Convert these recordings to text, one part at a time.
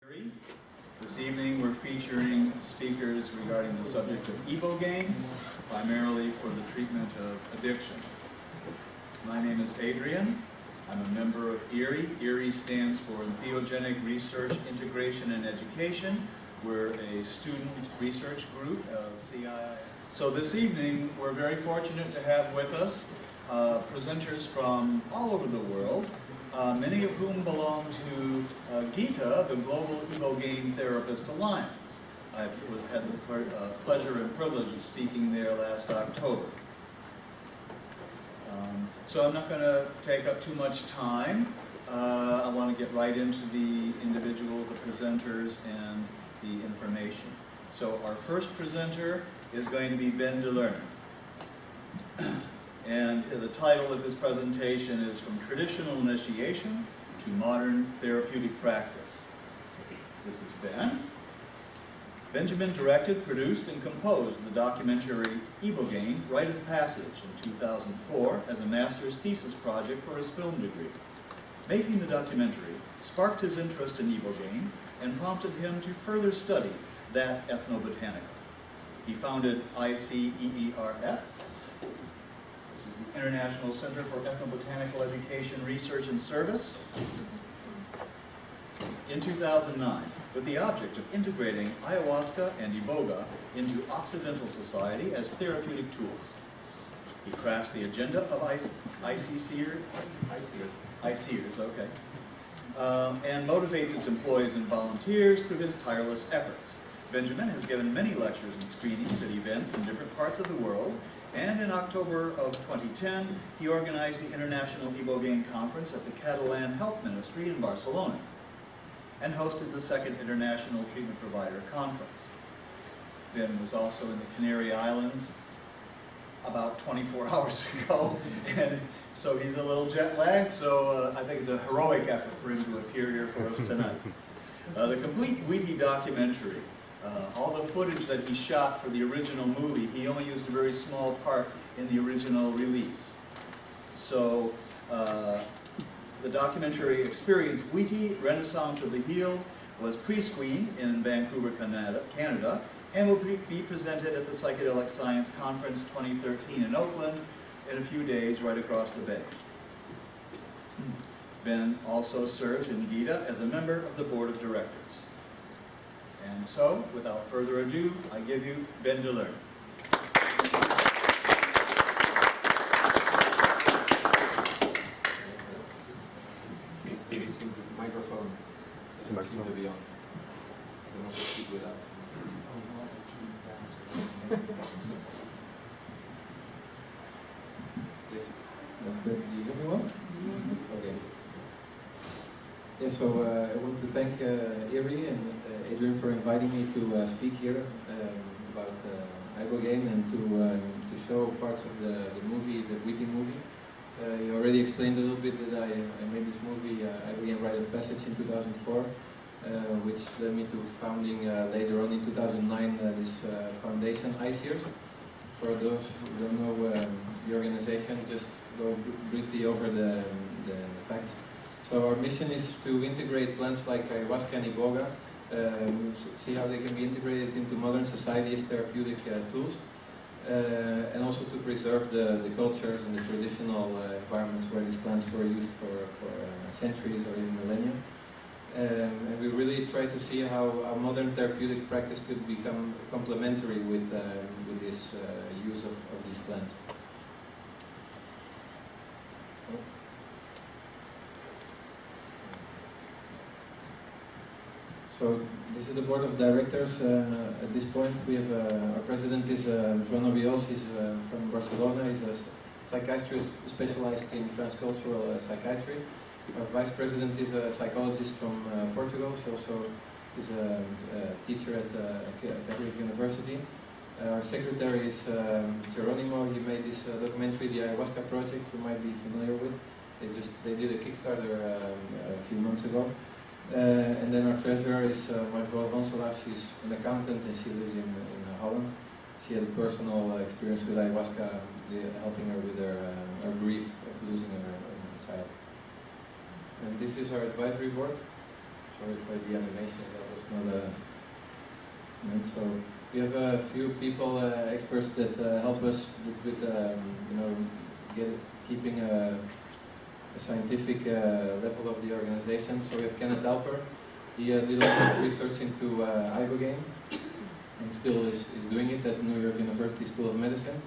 ERIE. This evening we're featuring speakers regarding the subject of Ibogaine, primarily for the treatment of addiction. My name is Adrian. I'm a member of ERIE. ERIE stands for Entheogenic Research, Integration, and Education. We're a student research group of CII. So this evening we're very fortunate to have with us presenters from all over the world. Many of whom belong to GITA, the Global Ibogaine Therapist Alliance. I've had the pleasure and privilege of speaking there last October. So I'm not going to take up too much time. I want to get right into the individuals, the presenters, and the information. So our first presenter is going to be Ben de Loenen. And the title of his presentation is From Traditional Initiation to Modern Therapeutic Practice. This is Ben. Benjamin directed, produced, and composed the documentary Ibogaine, Rite of Passage in 2004 as a master's thesis project for his film degree. Making the documentary sparked his interest in Ibogaine and prompted him to further study that ethnobotanical. He founded ICEERS, International Center for Ethnobotanical Education, Research, and Service in 2009 with the object of integrating ayahuasca and iboga into occidental society as therapeutic tools. He crafts the agenda of ICEERS, and motivates its employees and volunteers through his tireless efforts. Benjamin has given many lectures and screenings at events in different parts of the world, and in October of 2010, he organized the International Ibogaine Conference at the Catalan Health Ministry in Barcelona, and hosted the second International Treatment Provider Conference. Ben was also in the Canary Islands about 24 hours ago, and so he's a little jet lagged, so I think it's a heroic effort for him to appear here for us tonight. The complete Wikicode documentary, all the footage that he shot for the original movie, he only used a very small part in the original release. So the documentary experience, Wheatie, Renaissance of the Healed, was pre-screened in Vancouver, Canada, and will be presented at the Psychedelic Science Conference 2013 in Oakland in a few days right across the bay. Ben also serves in GITA as a member of the board of directors. And so, without further ado, I give you Ben de Loenen. Microphone doesn't seem to be on. You can also speak without. Yes. That's good. Do you hear me well? Okay. Yeah, so I want to thank ERIE and Adrian for inviting me to speak here about Ibogaine and to show parts of the movie, the Wheatie movie. You already explained a little bit that I made this movie, Ibogaine Rite of Passage in 2004, which led me to founding later on in 2009 this foundation, ICEERS. For those who don't know the organization, just go briefly over the facts. So our mission is to integrate plants like ayahuasca and iboga, see how they can be integrated into modern society as therapeutic tools, and also to preserve the cultures and the traditional environments where these plants were used for centuries or even millennia. And we really try to see how modern therapeutic practice could become complementary with this use of these plants. So this is the board of directors. At this point, we have our president is Joan Obiols. He's from Barcelona. He's a psychiatrist specialized in transcultural psychiatry. Our vice president is a psychologist from Portugal. She also is a teacher at Catholic University. Our secretary is Geronimo. He made this documentary, the Ayahuasca Project. You might be familiar with. They did a Kickstarter a few months ago. And then our treasurer is Margot Ronselaar. She's an accountant and she lives in Holland. She had a personal experience with ayahuasca, helping her with her grief of losing her child. And this is our advisory board. Sorry for the animation, that was not meant. So we have a few people, experts that help us with keeping a scientific level of the organization. So we have Kenneth Alper. He did a lot of research into Ibogaine and still is doing it at New York University School of Medicine.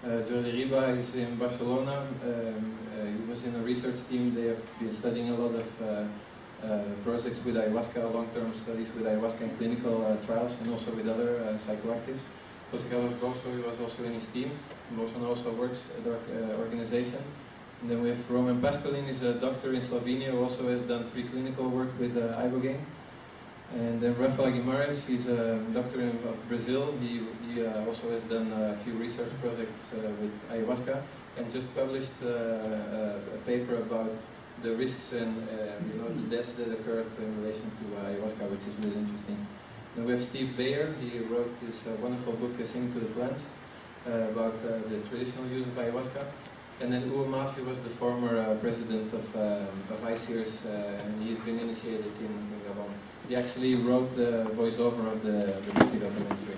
Jordi Riba is in Barcelona. He was in a research team. They have been studying a lot of projects with ayahuasca, long-term studies with ayahuasca in clinical trials, and also with other psychoactives. José Carlos Bosso was also in his team. Bosso also works at our organization. And then we have Roman Pascalin, is a doctor in Slovenia who also has done preclinical work with Ibogaine. And then Rafael Guimarães, he's a doctor of Brazil. He also has done a few research projects with ayahuasca and just published a paper about the risks and the deaths that occurred in relation to ayahuasca, which is really interesting. Then we have Steve Bayer. He wrote this wonderful book, Singing to the Plants, about the traditional use of ayahuasca. And then Uwe Maas, he was the former president of ICEERS, and he's been initiated in Gabon. He actually wrote the voiceover of the Wiki documentary.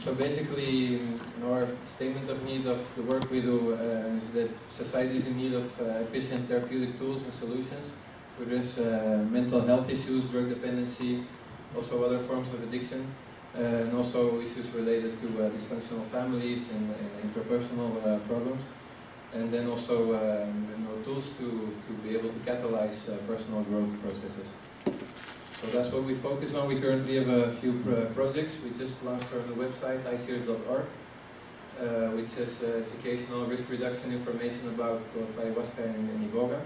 So basically, our statement of need of the work we do is that society is in need of efficient therapeutic tools and solutions to address mental health issues, drug dependency, also other forms of addiction, and also issues related to dysfunctional families and interpersonal problems, and then also tools to be able to catalyze personal growth processes. So that's what we focus on. We currently have a few projects. We just launched our new website, iceers.org, which has educational risk reduction information about both ayahuasca and iboga.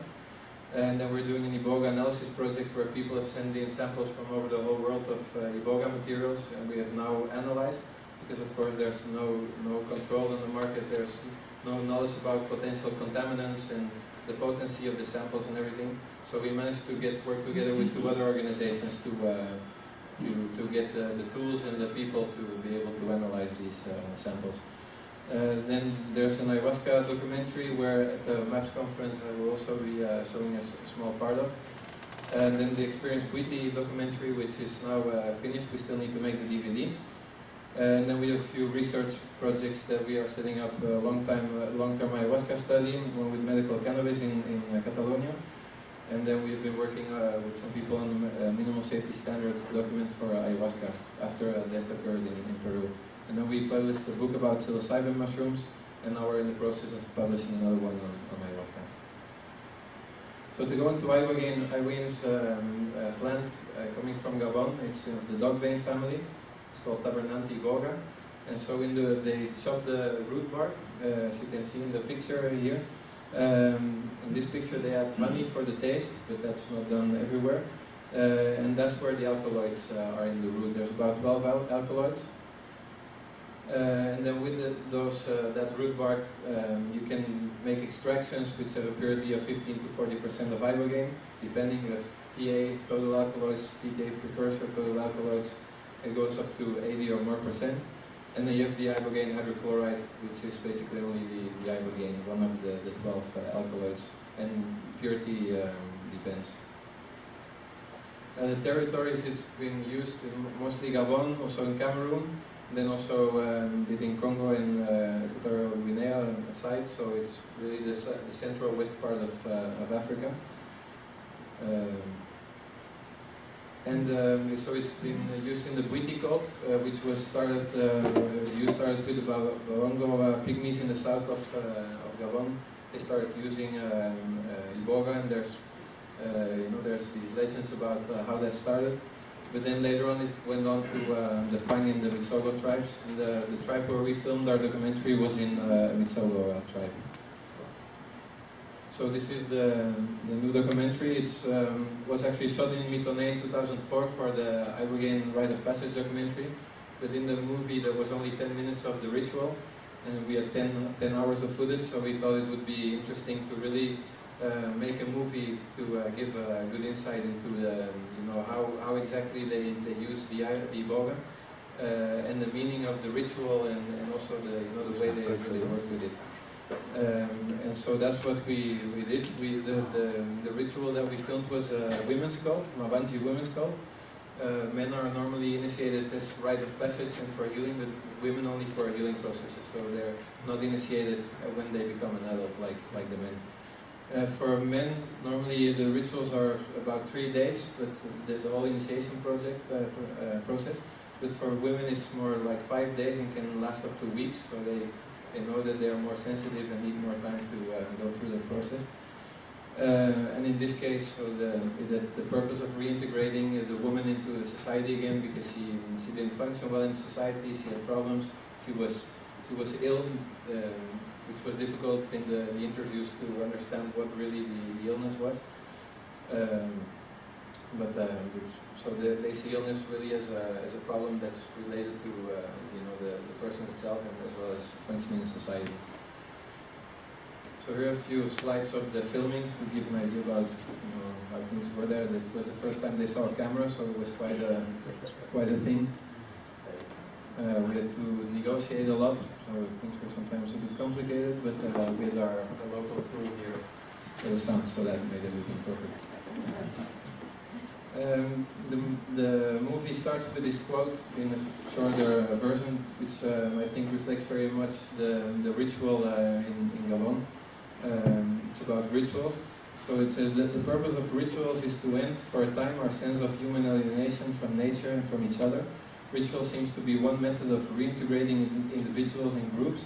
And then we're doing an iboga analysis project where people have sent in samples from over the whole world of iboga materials, and we have now analyzed, because of course there's no control on the market, there's no knowledge about potential contaminants and the potency of the samples and everything. So we managed to work together with two other organizations to get the tools and the people to be able to analyze these samples. Then there's an ayahuasca documentary where at the MAPS conference I will also be showing a small part of. And then the Experience Buiti documentary, which is now finished. We still need to make the DVD. And then we have a few research projects that we are setting up, a long-term ayahuasca study, one with medical cannabis in Catalonia. And then we have been working with some people on a minimal safety standard document for ayahuasca after a death occurred in Peru. And then we published a book about psilocybin mushrooms, and now we're in the process of publishing another one on ayahuasca. So to go into Ibogaine, Ibogaine is a plant coming from Gabon. It's of the dogbane family. It's called Tabernante iboga. And so they chop the root bark, as you can see in the picture here. In this picture they add honey for the taste, but that's not done everywhere. And that's where the alkaloids are in the root. There's about 12 alkaloids. And then with that root bark, you can make extractions which have a purity of 15 to 40% of ibogaine, depending if TA, total alkaloids, PK precursor, total alkaloids, it goes up to 80 or more %. And then you have the ibogaine hydrochloride, which is basically only the ibogaine, one of the 12 alkaloids, and purity depends. The territories it's been used in mostly Gabon, also in Cameroon, then also within Congo and Equatorial Guinea aside, so it's really the central west part of Africa. So it's been used in the Wikicode, which was started with the Barongo pygmies in the south of Gabon. They started using iboga, and there's these legends about how that started. But then later on it went on to defining the Mitsogo tribes. And the tribe where we filmed our documentary was in Mitsogo tribe. So this is the new documentary. It was actually shot in Mitone in 2004 for the Ibogaine Rite of Passage documentary. But in the movie there was only 10 minutes of the ritual, and we had 10 hours of footage. So we thought it would be interesting to really make a movie to give a good insight into how exactly they use the iboga and the meaning of the ritual, and also the way they work with it. And so that's what we did. The ritual that we filmed was a women's cult, Mabanji women's cult. Men are normally initiated as Rite of Passage and for healing, but women only for healing processes. So they're not initiated when they become an adult like the men. For men, normally the rituals are about 3 days, but the whole initiation process. But for women, it's more like 5 days and can last up to weeks. So they know that they are more sensitive and need more time to go through the process. And in this case, so the purpose of reintegrating the woman into the society again, because she didn't function well in society, she had problems, she was ill, which was difficult in the interviews to understand what really the illness was. So they see illness really as a problem that's related to the person itself and as well as functioning in society. So here are a few slides of the filming to give an idea about how things were there. This was the first time they saw a camera, so it was quite a thing. We had to negotiate a lot, so things were sometimes a bit complicated, but we had our local crew here for the sound, so that made everything perfect. The movie starts with this quote in a shorter version, which I think reflects very much the ritual in Gabon. It's about rituals. So it says that the purpose of rituals is to end for a time our sense of human alienation from nature and from each other. Ritual seems to be one method of reintegrating individuals and groups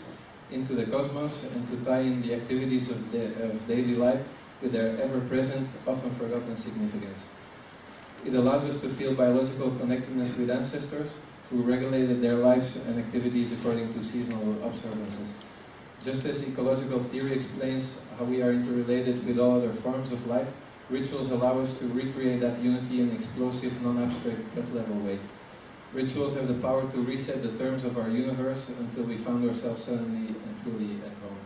into the cosmos and to tie in the activities of daily life with their ever-present, often forgotten significance. It allows us to feel biological connectedness with ancestors who regulated their lives and activities according to seasonal observances. Just as ecological theory explains how we are interrelated with all other forms of life, rituals allow us to recreate that unity in an explosive, non-abstract, gut-level way. Rituals have the power to reset the terms of our universe until we found ourselves suddenly and truly at home.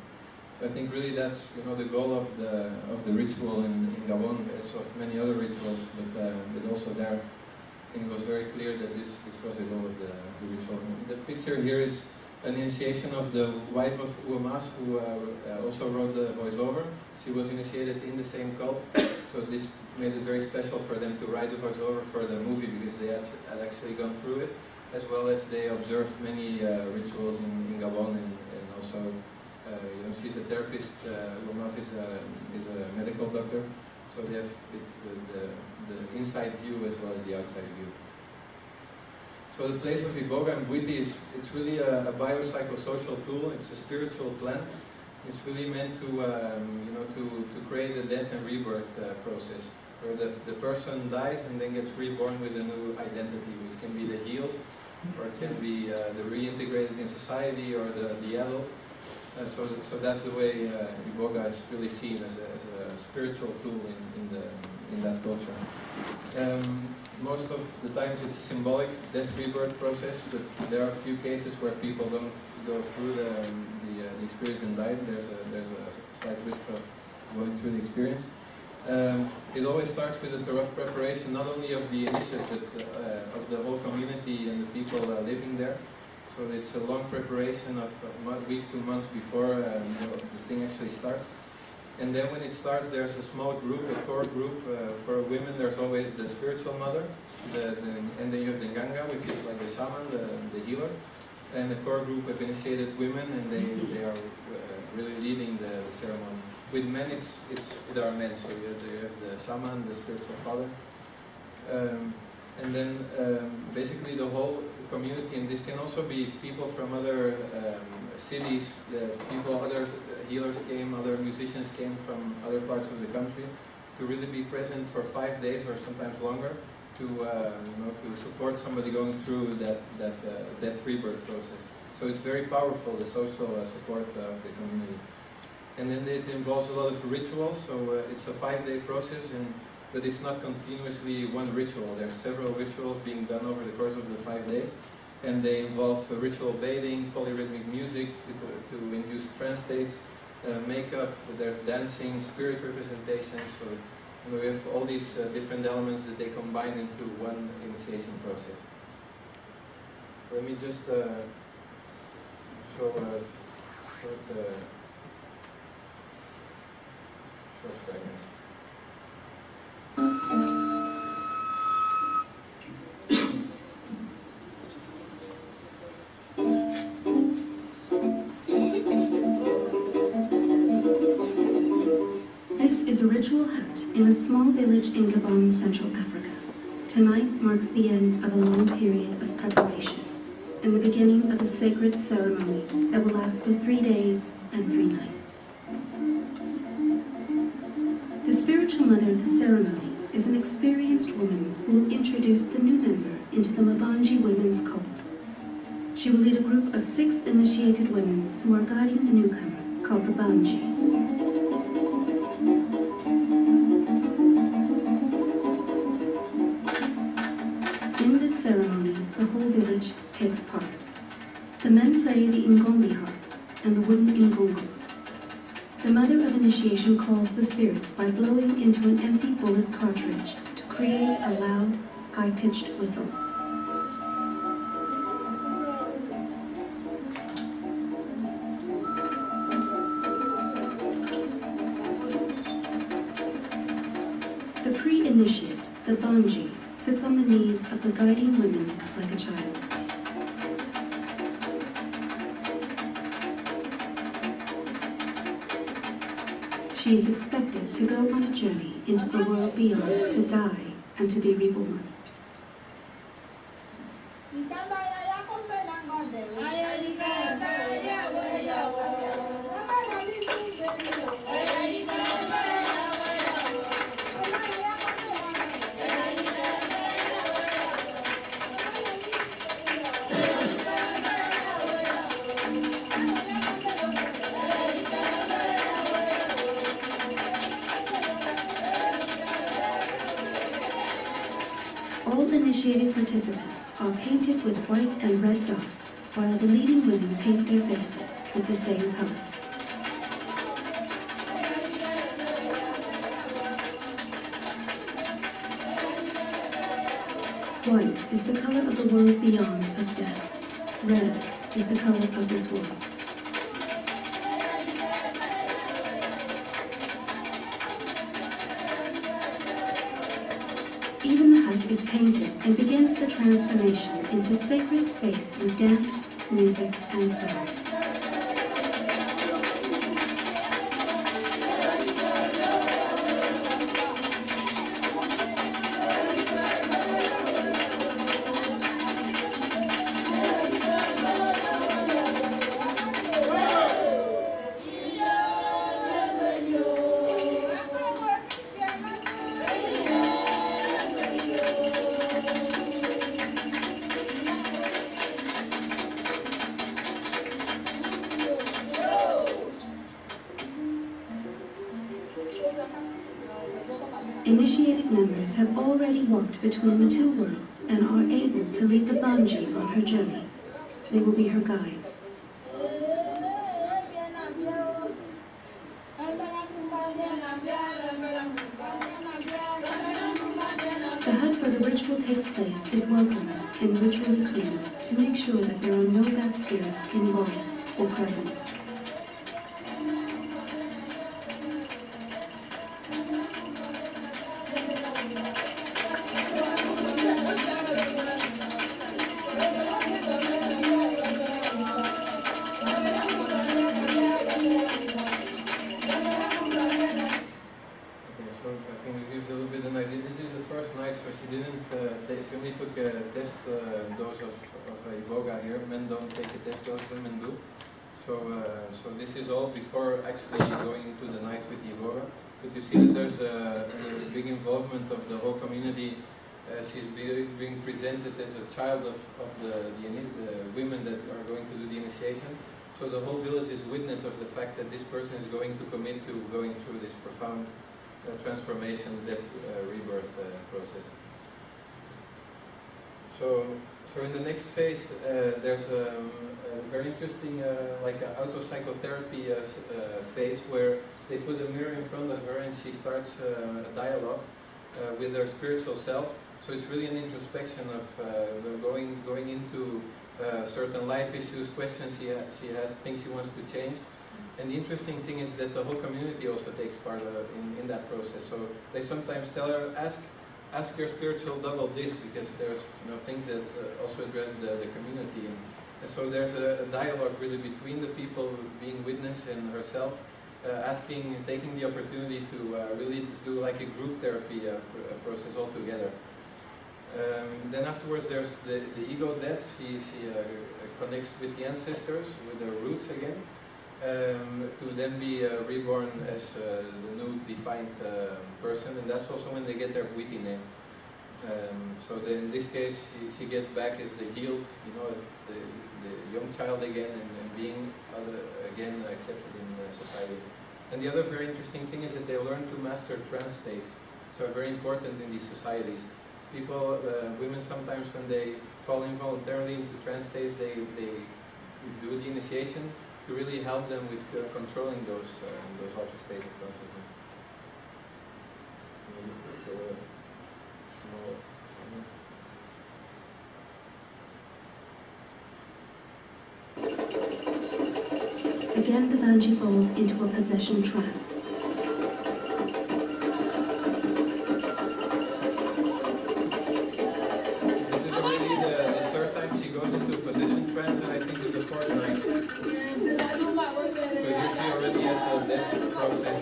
So I think really that's the goal of the ritual in Gabon, as of many other rituals, but also there I think it was very clear that this was the goal of the ritual. The picture here is an initiation of the wife of Uemas, who also wrote the voiceover. She was initiated in the same cult, so this made it very special for them to write the voiceover for the movie, because they had actually gone through it, as well as they observed many rituals in Gabon, and also she's a therapist. Uemas is a medical doctor, so they have the inside view as well as the outside view. So the place of Iboga and Bwiti it's really a biopsychosocial tool. It's a spiritual plant. It's really meant to create a death and rebirth process, where the person dies and then gets reborn with a new identity, which can be the healed, or it can be the reintegrated in society, or the adult. So that's the way Iboga is really seen as a spiritual tool in that culture. Most of the times it's a symbolic death rebirth process, but there are a few cases where people don't go through the experience and die. There's a slight risk of going through the experience. It always starts with a thorough preparation, not only of the initiative, but of the whole community and the people living there. So it's a long preparation of weeks to months before the thing actually starts. And then when it starts, there's a small group, a core group. For women, there's always the spiritual mother, and then you have the Nganga, which is like the shaman, the healer, and a core group of initiated women, and they are really leading the ceremony. With men, there are men, so you have the shaman, the spiritual father, and then basically the whole community, and this can also be people from other cities, other healers came, other musicians came from other parts of the country to really be present for 5 days or sometimes longer to support somebody going through that death rebirth process. So it's very powerful, the social support of the community. And then it involves a lot of rituals, so it's a 5-day process, but it's not continuously one ritual. There's several rituals being done over the course of the 5 days. And they involve ritual bathing, polyrhythmic music to induce trance states, makeup, there's dancing, spirit representations. So we have all these different elements that they combine into one initiation process. Let me just show a short first fragment. This is a ritual hut in a small village in Gabon, Central Africa. Tonight marks the end of a long period of preparation and the beginning of a sacred ceremony that will last for 3 days and 3 nights. The spiritual mother of the ceremony is an experienced woman who will introduce the new member into the Mabanji women's cult. She will lead a group of 6 initiated women who are guiding the newcomer, called the Banji. In this ceremony, the whole village takes part. The men play the ngombe harp and the wooden ngongo. The mother of initiation calls the spirits by blowing into an empty bullet cartridge to create a loud, high-pitched whistle. The pre-initiate, the Banji, sits on the knees of the guiding women like a child. She is expected to go on a journey into the world beyond, to die and to be reborn. All initiated participants are painted with white and red dots, while the leading women paint their faces with the same colors. White is the color of the world beyond of death. Red is the color of this world. Even the hut is painted and begins the transformation into sacred space through dance, music, and song. Initiated members have already walked between the 2 worlds and are able to lead the Banji on her journey. They will be her guides. The hut where the ritual takes place is welcomed and ritually cleaned to make sure that there are no bad spirits involved or present. She only took a test dose of iboga here. Men don't take a test dose, women do. So this is all before actually going into the night with the iboga. But you see that there's a big involvement of the whole community. She's being presented as a child of the women that are going to do the initiation. So the whole village is witness of the fact that this person is going to commit to going through this profound transformation, death, rebirth process. So in the next phase, there's a very interesting, like an auto-psychotherapy phase where they put a mirror in front of her and she starts a dialogue with her spiritual self. So it's really an introspection of going into certain life issues, questions she has, things she wants to change. And the interesting thing is that the whole community also takes part in that process. So they sometimes tell her, ask your spiritual double this, because there's things that also address the community. And so there's a dialogue really between the people being witness and herself, taking the opportunity to really do like a group therapy process altogether. Then afterwards there's the ego death. She connects with the ancestors, with their roots again, to then be reborn as the new defined person, and that's also when they get their Witi name. So then in this case, she gets back as the healed, the young child again, and being again accepted in society. And the other very interesting thing is that they learn to master trance states, so very important in these societies. People, women sometimes when they fall involuntarily into trance states, they do the initiation to really help them with controlling those altered states of consciousness. Again, the Banshee falls into a possession trance. This is already the third time she goes into possession trance, and I think it's the fourth night. So you see already at the death process.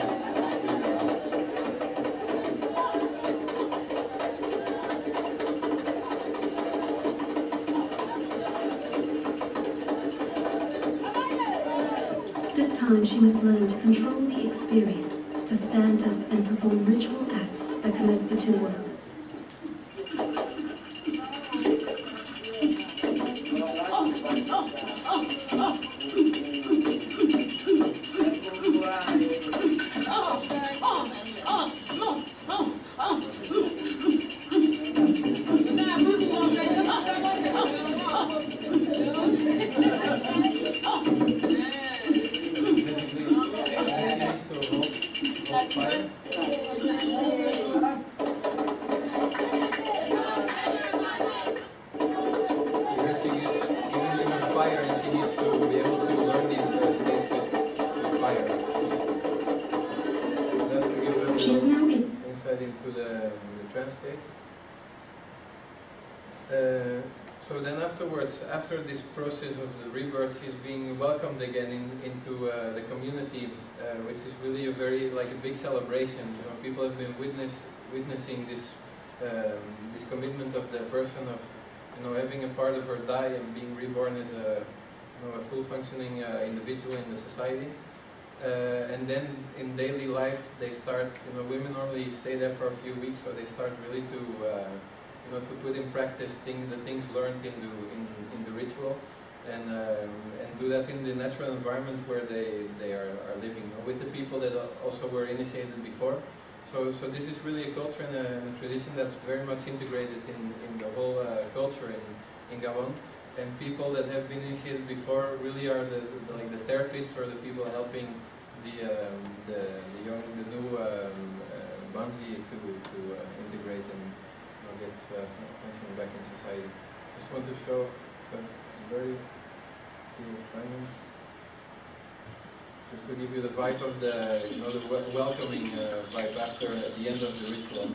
This time she must learn to control the experience, to stand up and perform ritual acts that connect the two worlds. She is now insight into the trance state. So then afterwards, after this process of the rebirth, she's being welcomed again into the community, which is really a very a big celebration. People have been witnessing this this commitment of the person of having a part of her die and being reborn as a full functioning individual in the society. And then in daily life they start, women normally stay there for a few weeks, so they start really to to put in practice the things learned in the ritual, and do that in the natural environment where they are living, with the people that also were initiated before. So this is really a culture and a tradition that's very much integrated in the whole culture in Gabon. And people that have been initiated before really are the therapists, or the people helping the new Banshee to integrate and get functioning back in society. Just want to show a very cool finding, just to give you the vibe of the welcoming vibe after at the end of the ritual.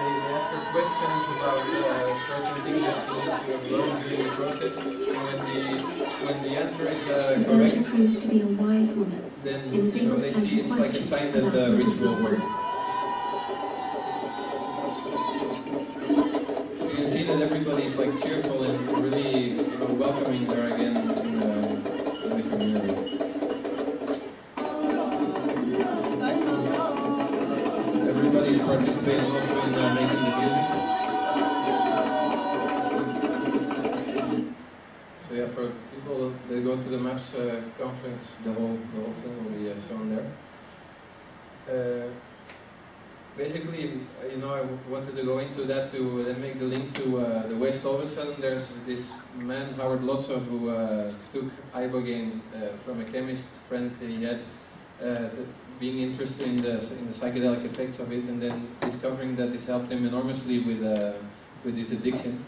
They ask her questions about certain things that she needs to have learned during the process, and when the answer is The correct, Banshee proves to be a wise woman then and is able to they see answer it's like a questions sign that about the medicinal ritual worked. plants. You can see that everybody is cheerful and really welcoming her again in the community. Everybody's participating also in making the music. So yeah, for people that go to the MAPS conference, the whole thing will be shown there. basically, I wanted to go into that to then make the link to the West Ovensel. There's this man, Howard Lotzov, who took Ibogaine from a chemist friend he had, being interested in the psychedelic effects of it, and then discovering that this helped him enormously with this addiction.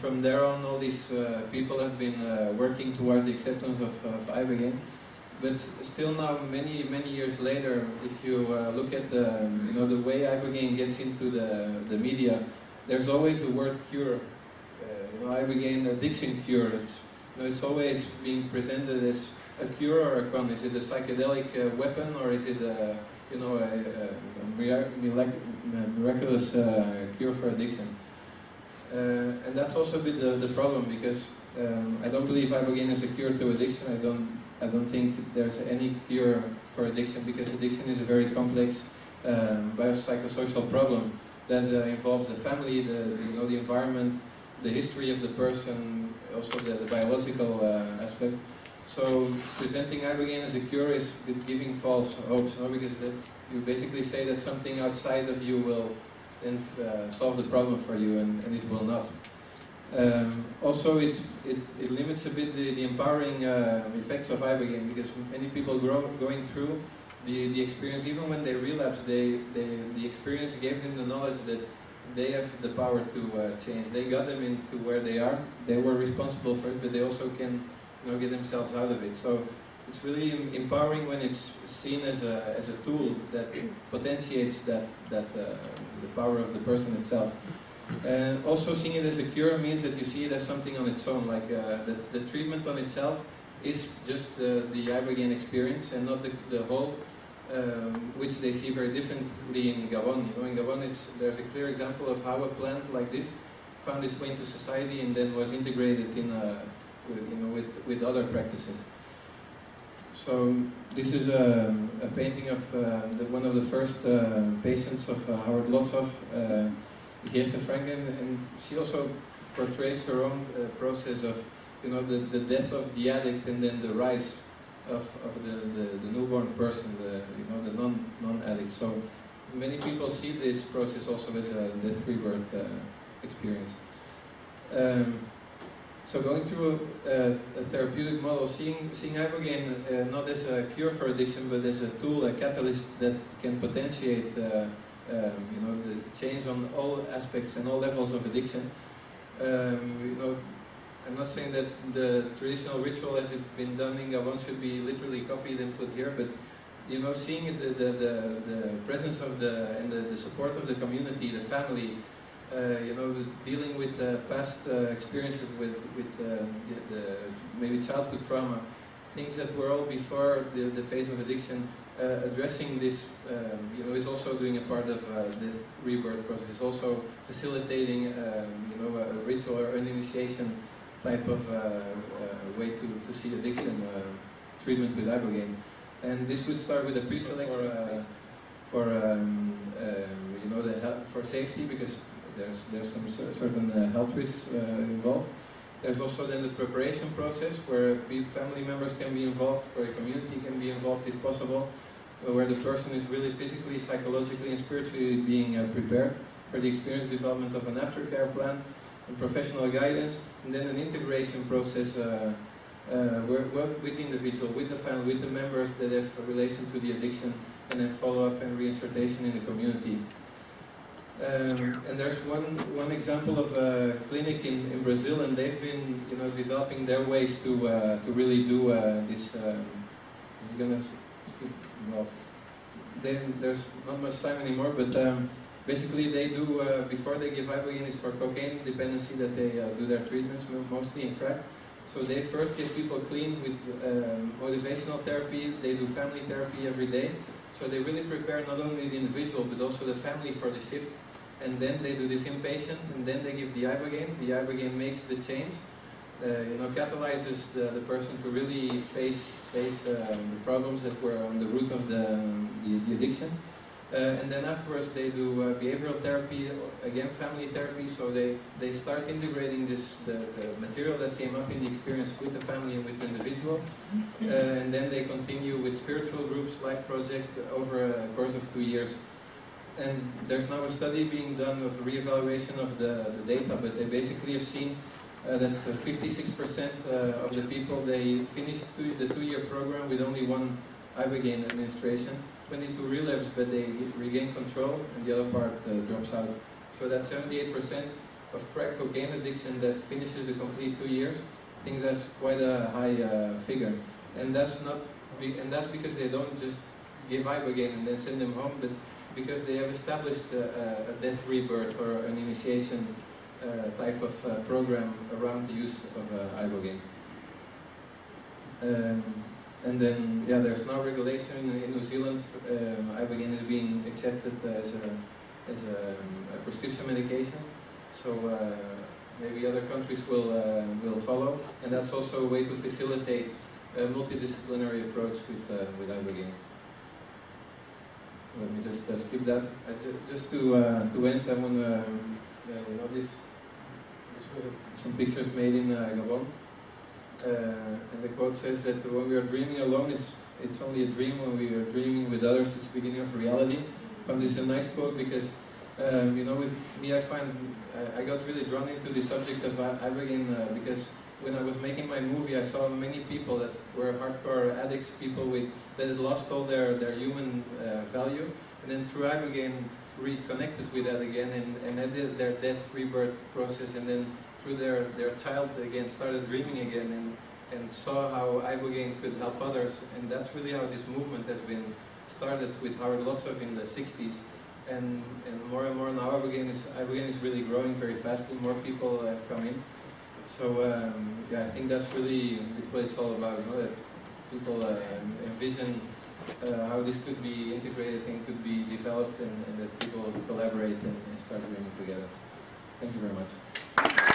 From there on, all these people have been working towards the acceptance of Ibogaine. But still now, many years later, if you look at the way Ibogaine gets into the media, there's always the word cure. Ibogaine addiction cure. It's always being presented as a cure or a con. Is it a psychedelic weapon, or is it a miraculous cure for addiction? And that's also a bit the problem, because I don't believe Ibogaine is a cure to addiction. I don't think there's any cure for addiction, because addiction is a very complex biopsychosocial problem that involves the family, the environment, the history of the person, also the biological aspect. So presenting Ibogaine as a cure is giving false hopes, because you basically say that something outside of you will then solve the problem for you, and it will not. Also, it limits a bit the empowering effects of Ibogaine, because many people going through the experience, even when they relapse, the experience gave them the knowledge that they have the power to change. They got them into where they are. They were responsible for it, but they also can get themselves out of it. So it's really empowering when it's seen as a tool that potentiates the power of the person itself. And also seeing it as a cure means that you see it as something on its own, like the treatment on itself is just the Ibogaine experience and not the whole, which they see very differently in Gabon. In Gabon there's a clear example of how a plant like this found its way into society and then was integrated in with other practices. So this is a painting of one of the first patients of Howard Lotzov, Geerte Franken, and she also portrays her own process of the death of the addict and then the rise of the newborn person, the non-addict. So many people see this process also as a death rebirth experience. So going through a therapeutic model, seeing Ibogaine not as a cure for addiction, but as a tool, a catalyst that can potentiate the change on all aspects and all levels of addiction. I'm not saying that the traditional ritual as it's been done in Gabon should be literally copied and put here, but seeing the presence of and the support of the community, the family, dealing with past experiences with maybe childhood trauma, things that were all before the phase of addiction, addressing this, is also doing a part of the rebirth process, also facilitating, a ritual or an initiation type of way to see addiction treatment with Ibogaine. And this would start with a pre-selection for safety, because there's some certain health risks involved. There's also then the preparation process where family members can be involved, where a community can be involved if possible, where the person is really physically, psychologically and spiritually being prepared for the experience development of an aftercare plan and professional guidance, and then an integration process with the individual, with the family, with the members that have a relation to the addiction, and then follow-up and reinsertion in the community. And there's one example of a clinic in Brazil, and they've been developing their ways to really do this. Is gonna skip? Well, there's not much time anymore, but basically they do before they give Ibogaine is for cocaine dependency that they do their treatments mostly in crack. So they first get people clean with motivational therapy. They do family therapy every day. So they really prepare not only the individual but also the family for the shift. And then they do this inpatient, and then they give the Ibogaine. The Ibogaine makes the change, catalyzes the person to really face the problems that were on the root of the addiction. And then afterwards they do behavioral therapy, again family therapy, so they start integrating the material that came up in the experience with the family and with the individual. And then they continue with spiritual groups, life project over a course of 2 years. And there's now a study being done of reevaluation of the data, but they basically have seen that 56% of the people, they finished the 2-year program with only one Ibogaine administration, 22 relapse, but they regain control, and the other part drops out. So that's 78% of crack cocaine addiction that finishes the complete 2 years. I think that's quite a high figure, and that's because they don't just give Ibogaine and then send them home, but because they have established a death rebirth or an initiation type of program around the use of Ibogaine. And then, yeah, there's now regulation in New Zealand. Ibogaine is being accepted as a prescription medication. So maybe other countries will follow, and that's also a way to facilitate a multidisciplinary approach with Ibogaine. Let me just skip that. Just to end, I want to, this was some pictures made in Gabon, and the quote says that when we are dreaming alone, it's only a dream. When we are dreaming with others, it's the beginning of reality. I found this a nice quote because, with me, I find I got really drawn into the subject of Ibogaine because when I was making my movie, I saw many people that were hardcore addicts, people that had lost all their human value, and then through Ibogaine reconnected with that again and had their death rebirth process, and then through their child again started dreaming again and saw how Ibogaine could help others, and that's really how this movement has been started with Howard Lotsof in the 60s, and more now Ibogaine is really growing very fastly. More people have come in. So I think that's really what it's all about, that people envision how this could be integrated and could be developed, and that people collaborate and start dreaming together. Thank you very much.